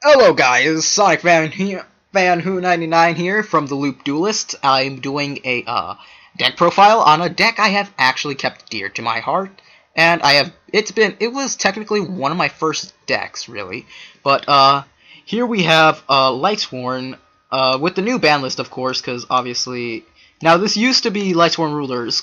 Hello guys, Sonic Fan here, Fan Who 99 here from the Loop Duelist. I'm doing a deck profile on a deck I have actually kept dear to my heart, and it was technically one of my first decks really, but here we have Lightsworn with the new Banlist, of course, because obviously now this used to be Lightsworn Rulers,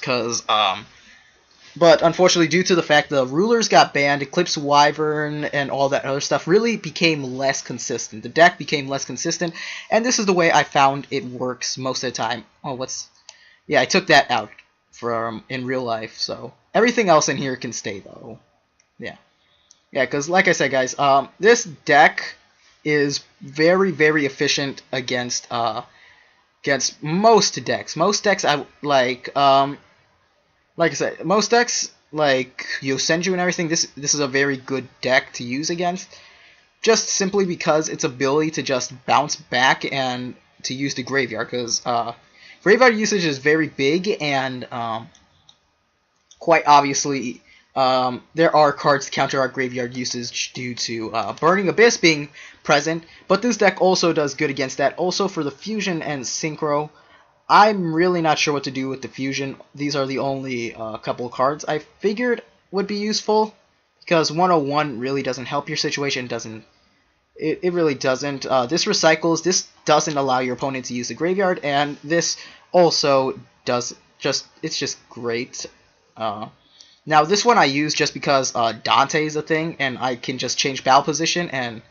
but unfortunately, due to the fact the rulers got banned, Eclipse Wyvern and all that other stuff really became less consistent. The deck became less consistent, and this is the way I found it works most of the time. Yeah, I took that out from in real life, so everything else in here can stay though. Yeah, because like I said, guys, this deck is very, very efficient against most decks. Most decks I like I said, most decks like Yosenju and everything, this is a very good deck to use against, just simply because its ability to just bounce back and to use the graveyard, because graveyard usage is very big, and quite obviously there are cards to counter our graveyard usage due to Burning Abyss being present, but this deck also does good against that. Also for the Fusion and Synchro, I'm really not sure what to do with the Fusion. These are the only couple of cards I figured would be useful, because 101 really doesn't help your situation. It really doesn't. This recycles. This doesn't allow your opponent to use the graveyard, and this also does. It's just great. Now this one I use just because Dante is a thing, and I can just change battle position and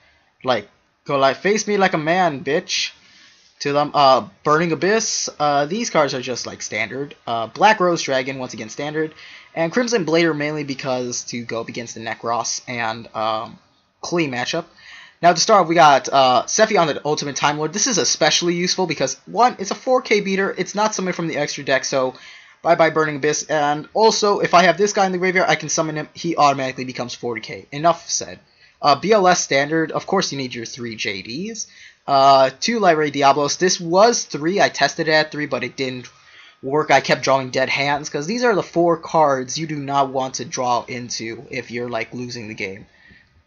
go face me like a man, bitch. To them, Burning Abyss, these cards are just like standard. Black Rose Dragon, once again standard. And Crimson Blader mainly because to go up against the Necros and Klee matchup. Now to start off, we got Sephion the Ultimate Time Lord. This is especially useful because, one, it's a 4K beater. It's not summoned from the extra deck, so bye-bye Burning Abyss. And also, if I have this guy in the graveyard, I can summon him. He automatically becomes 40k. Enough said. BLS standard, of course you need your 3 JDs. 2 Light Ray Diablos. This was 3. I tested it at 3, but it didn't work. I kept drawing dead hands, because these are the 4 cards you do not want to draw into if you're losing the game.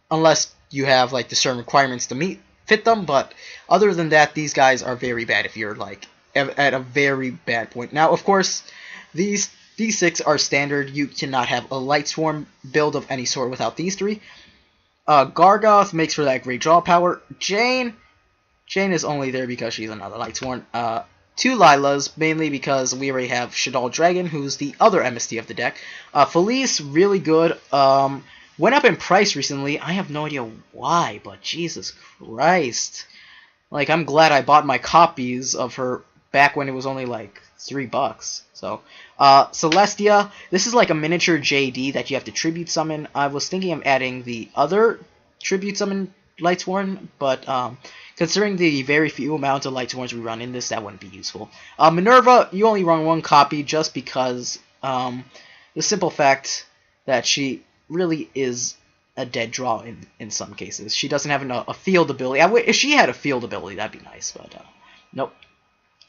Unless you have the certain requirements to fit them, but other than that, these guys are very bad if you're at a very bad point. Now, of course, these 6 are standard. You cannot have a Lightsworn build of any sort without these 3. Gargoth makes for that great draw power. Jane is only there because she's another Lightsworn. 2 Lilas, mainly because we already have Shaddoll Dragon, who's the other MST of the deck. Felice, really good. Went up in price recently. I have no idea why, but Jesus Christ. I'm glad I bought my copies of her back when it was only $3. So, Celestia, this is like a miniature JD that you have to tribute summon. I was thinking of adding the other tribute summon Lightsworn, but considering the very few amount of Lightsworns we run in this, that wouldn't be useful. Minerva, you only run 1 copy just because the simple fact that she really is a dead draw in some cases. She doesn't have a field ability. If she had a field ability, that'd be nice, but nope.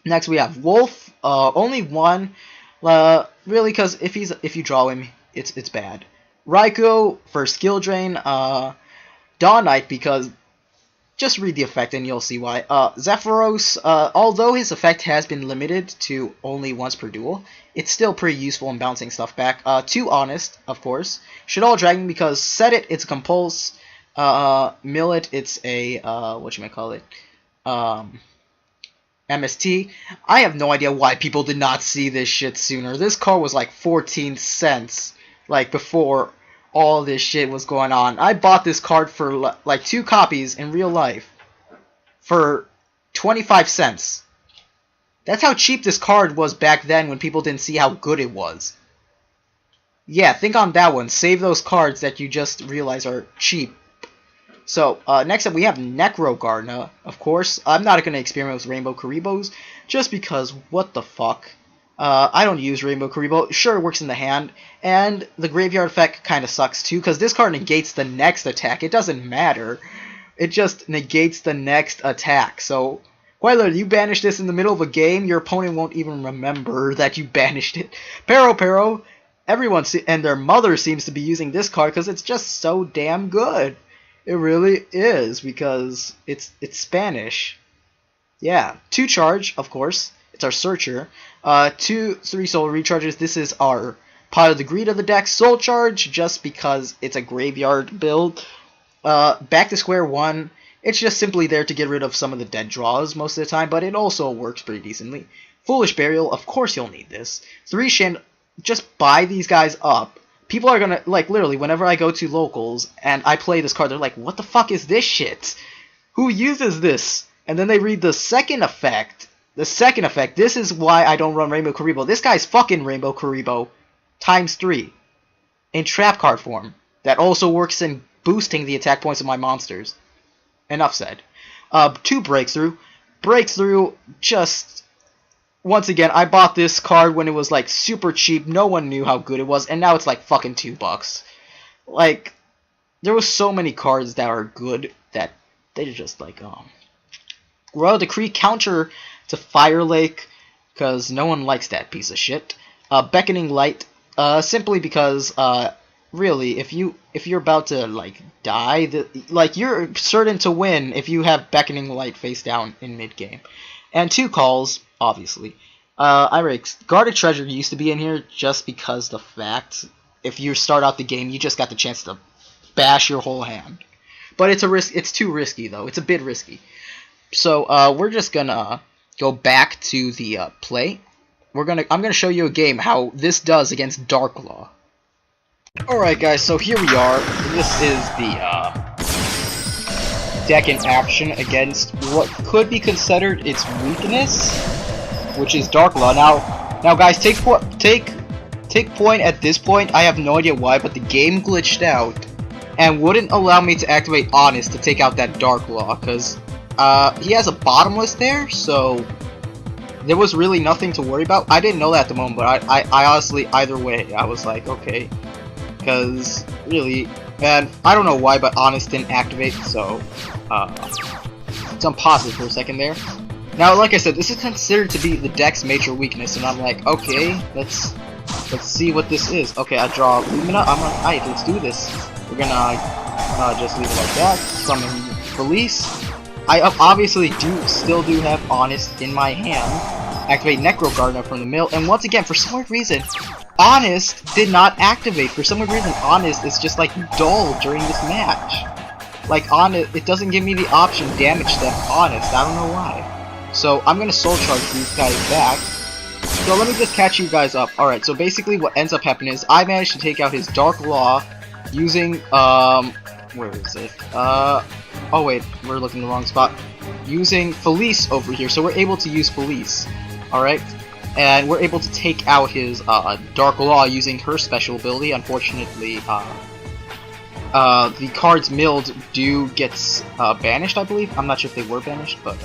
Next we have Wolf, only 1, really, because if you draw him, it's bad. Raikou for skill drain. Dawn Knight, because just read the effect and you'll see why. Zephyros, although his effect has been limited to only once per duel, it's still pretty useful in bouncing stuff back. 2 Honest, of course. Shaddoll Dragon, because set it's a compulse. Millet, it's a whatchamacallit, MST. I have no idea why people did not see this shit sooner. This card was 14 cents, before all this shit was going on. I bought this card for 2 copies in real life for 25 cents. That's how cheap this card was back then when people didn't see how good it was. Yeah, think on that one. Save those cards that you just realize are cheap. So, next up we have Necro Gardener, of course. I'm not going to experiment with Rainbow Karibos, just because, what the fuck. I don't use Rainbow Karibo. Sure, it works in the hand, and the graveyard effect kind of sucks too, because this card negates the next attack. It doesn't matter. It just negates the next attack. So, quite literally, you banish this in the middle of a game, your opponent won't even remember that you banished it. Pero, everyone and their mother seems to be using this card because it's just so damn good. It really is, because it's Spanish. Yeah, 2 charge, of course. It's our searcher. 3 soul recharges. This is our Pot of the Greed of the deck. Soul charge, just because it's a graveyard build. Back to square one. It's just simply there to get rid of some of the dead draws most of the time, but it also works pretty decently. Foolish Burial, of course you'll need this. 3 Shin, just buy these guys up. People are gonna, like, literally, whenever I go to locals and I play this card, they're like, what the fuck is this shit? Who uses this? And then they read the second effect. The second effect, this is why I don't run Rainbow Karibo. This guy's fucking Rainbow Karibo times 3 in trap card form. That also works in boosting the attack points of my monsters. Enough said. 2 Breakthrough. Breakthrough, just... Once again, I bought this card when it was, like, super cheap. No one knew how good it was, and now it's, like, fucking $2. Like, there was so many cards that are good that they're just, like, Royal Decree, counter to Fire Lake, because no one likes that piece of shit. Beckoning Light, simply because, really, if you're about to, like, die, like, you're certain to win if you have Beckoning Light face down in mid-game. And 2 calls, obviously. Guarded Treasure used to be in here just because the fact, if you start out the game, you just got the chance to bash your whole hand. But it's a risk. It's too risky, though. It's a bit risky. So, we're just gonna go back to the play. I'm gonna show you a game how this does against Dark Law. Alright guys, so here we are. This is the deck in action against what could be considered its weakness, which is Dark Law. Now guys, take point at this point. I have no idea why, but the game glitched out and wouldn't allow me to activate Honest to take out that Dark Law, because he has a bottomless there, so there was really nothing to worry about. I didn't know that at the moment, but I honestly, either way, I was like, okay. Because, really, and I don't know why, but Honest didn't activate, so, it's on pause for a second there. Now, like I said, this is considered to be the deck's major weakness, and I'm like, okay, let's see what this is. Okay, I draw Lumina, I'm like, alright, let's do this. We're gonna, just leave it like that, summon Release. I obviously still do have Honest in my hand. Activate Necro Gardener from the mill, and once again, for some weird reason, Honest did not activate. For some weird reason, Honest is just, like, dull during this match. Like, Honest, it doesn't give me the option damage step Honest. I don't know why. So, I'm gonna Soul Charge these guys back. So, let me just catch you guys up. Alright, so basically what ends up happening is I managed to take out his Dark Law using, where is it? Oh wait, we're looking in the wrong spot. Using Felice over here, so we're able to use Felice. Alright? And we're able to take out his Dark Law using her special ability. Unfortunately, the cards milled do get banished, I believe. I'm not sure if they were banished, but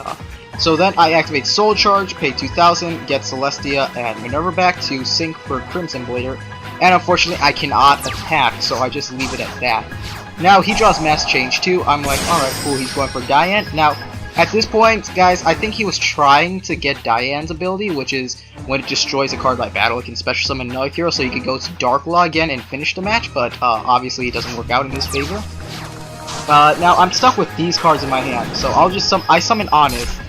so then I activate Soul Charge, pay 2,000, get Celestia and Minerva back to sync for Crimson Blader, and unfortunately I cannot attack, so I just leave it at that. Now he draws Mass Change too. I'm like, alright, cool, he's going for Diane. Now, at this point, guys, I think he was trying to get Diane's ability, which is when it destroys a card by battle, it can special summon another hero, so you can go to Dark Law again and finish the match, but obviously it doesn't work out in his favor. Now, I'm stuck with these cards in my hand, so I'll just I summon Honest,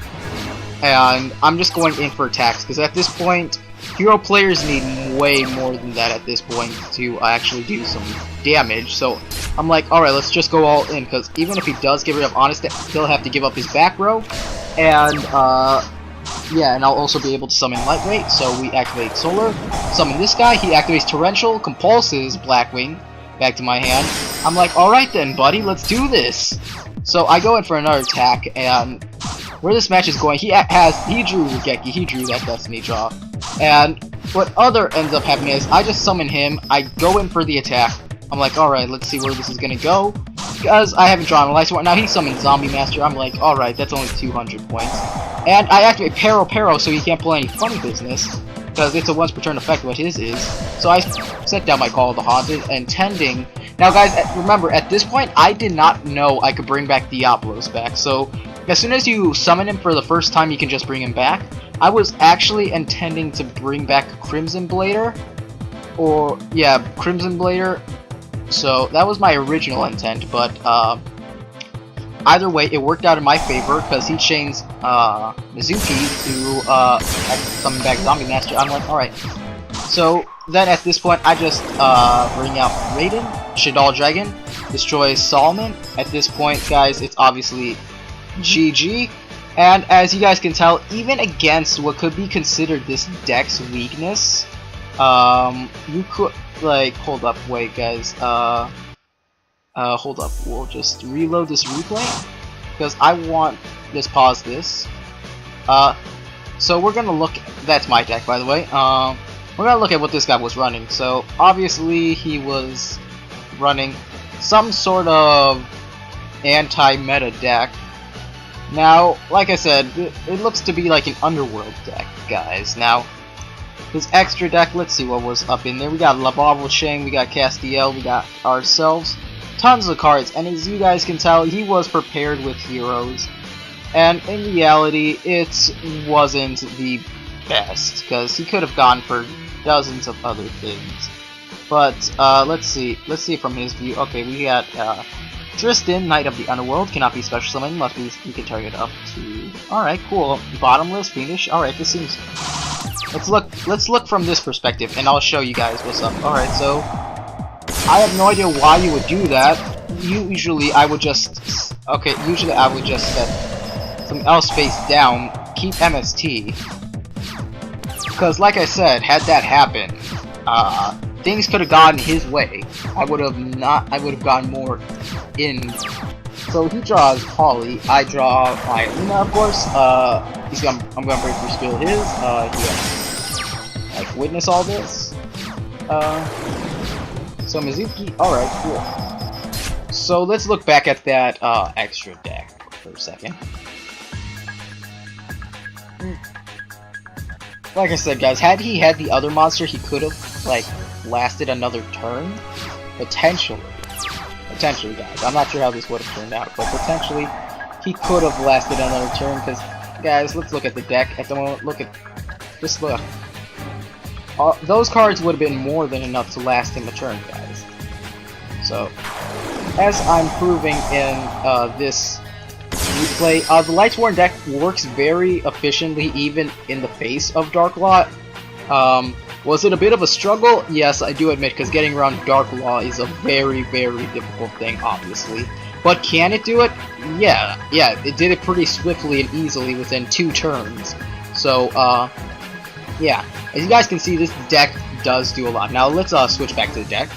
and I'm just going in for attacks, because at this point, hero players need way more than that at this point to actually do some damage, so I'm like, alright, let's just go all in, because even if he does get rid of Honest, he'll have to give up his back row, and, yeah, and I'll also be able to summon Lightweight, so we activate Solar, summon this guy, he activates Torrential, compulses Blackwing, back to my hand. I'm like, alright then, buddy, let's do this! So I go in for another attack, and where this match is going, he drew Rugeki, he drew that Destiny draw, and what ends up happening is, I just summon him, I go in for the attack, I'm like, alright, let's see where this is gonna go, because I haven't drawn a Lightsworn. Now he summons Zombie Master, I'm like, alright, that's only 200 points, and I activate Pero so he can't play any funny business, because it's a once per turn effect what his is, so I set down my Call of the Haunted, intending, now guys, remember, at this point, I did not know I could bring back Diablos back, so as soon as you summon him for the first time, you can just bring him back. I was actually intending to bring back Crimson Blader, Crimson Blader, so that was my original intent, but either way, it worked out in my favor because he chains Mizuki to summon back Zombie Master. I'm like, alright. So then at this point, I just bring out Raiden, Shadal Dragon, destroys Solomon. At this point, guys, it's obviously GG. And as you guys can tell, even against what could be considered this deck's weakness, you could, like, hold up, wait, guys, hold up, we'll just reload this replay, because I want, let's pause this. So we're gonna look, that's my deck, by the way, we're gonna look at what this guy was running. So, obviously, he was running some sort of anti-meta deck. Now, like I said, it looks to be like an Underworld deck, guys. Now, his extra deck, let's see what was up in there. We got Labarble Shang, we got Castiel, we got ourselves. Tons of cards, and as you guys can tell, he was prepared with heroes. And in reality, it wasn't the best, because he could have gone for dozens of other things. But, let's see from his view. Okay, we got, Tristan, Knight of the Underworld, cannot be special summoned, must be, you can target up to... Alright, cool. Bottomless, Fiendish, alright, this seems... Let's look from this perspective, and I'll show you guys what's up. Alright, so... I have no idea why you would do that. Usually I would just... Okay, usually I would just set something else face down, keep MST. Because, like I said, had that happened, things could have gone his way. I would have gone more in. So he draws Holly, I draw my Luna, of course. I'm gonna break through spill his. Yeah, like witness all this. So Mizuki, alright, cool. So let's look back at that extra deck for a second. Like I said, guys, had he had the other monster, he could have, like, lasted another turn. Potentially. Potentially, guys. I'm not sure how this would have turned out, but potentially he could have lasted another turn, because, guys, let's look at the deck at the moment. Look at... Just look. Those cards would have been more than enough to last him a turn, guys. So, as I'm proving in this replay, the Lightsworn deck works very efficiently even in the face of Dark Law. Was it a bit of a struggle? Yes, I do admit, because getting around Dark Law is a very, very difficult thing, obviously. But can it do it? Yeah, it did it pretty swiftly and easily within 2 turns. So, yeah. As you guys can see, this deck does do a lot. Now, let's switch back to the deck.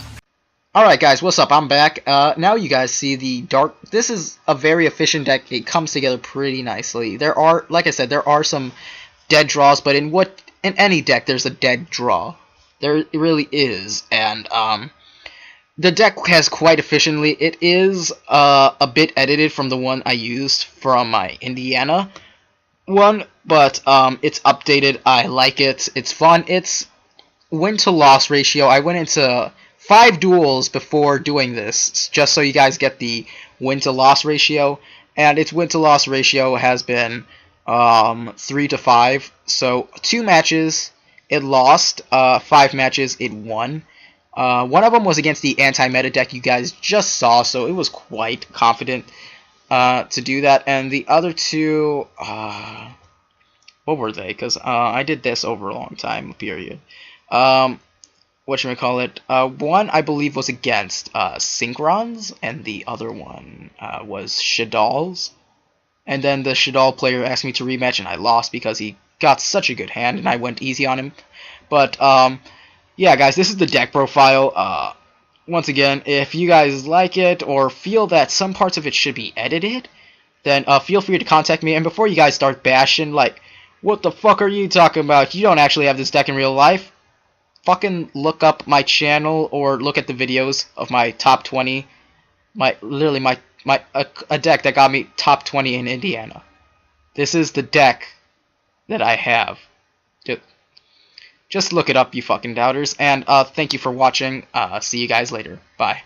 Alright guys, what's up? I'm back. Now you guys see the dark... This is a very efficient deck. It comes together pretty nicely. There are, like I said, there are some dead draws, but in any deck there's a dead draw. There really is. And the deck has quite efficiently. It is a bit edited from the one I used from my Indiana one, but it's updated. I like it. It's fun. It's win to loss ratio. I went into 5 duels before doing this, just so you guys get the win to loss ratio, and its win to loss ratio has been 3 to 5. So 2 matches it lost, 5 matches it won. One of them was against the anti-meta deck you guys just saw, so it was quite confident to do that. And the other 2, what were they? Because I did this over a long time period. Whatchamacallit, one I believe was against Synchrons, and the other one was Shadal's. And then the Shadal player asked me to rematch, and I lost because he got such a good hand, and I went easy on him. But, yeah, guys, this is the deck profile. Once again, if you guys like it, or feel that some parts of it should be edited, then feel free to contact me. And before you guys start bashing, like, what the fuck are you talking about? You don't actually have this deck in real life. Fucking look up my channel or look at the videos of my top 20. A deck that got me top 20 in Indiana. This is the deck that I have. Just look it up, you fucking doubters. And thank you for watching. See you guys later. Bye.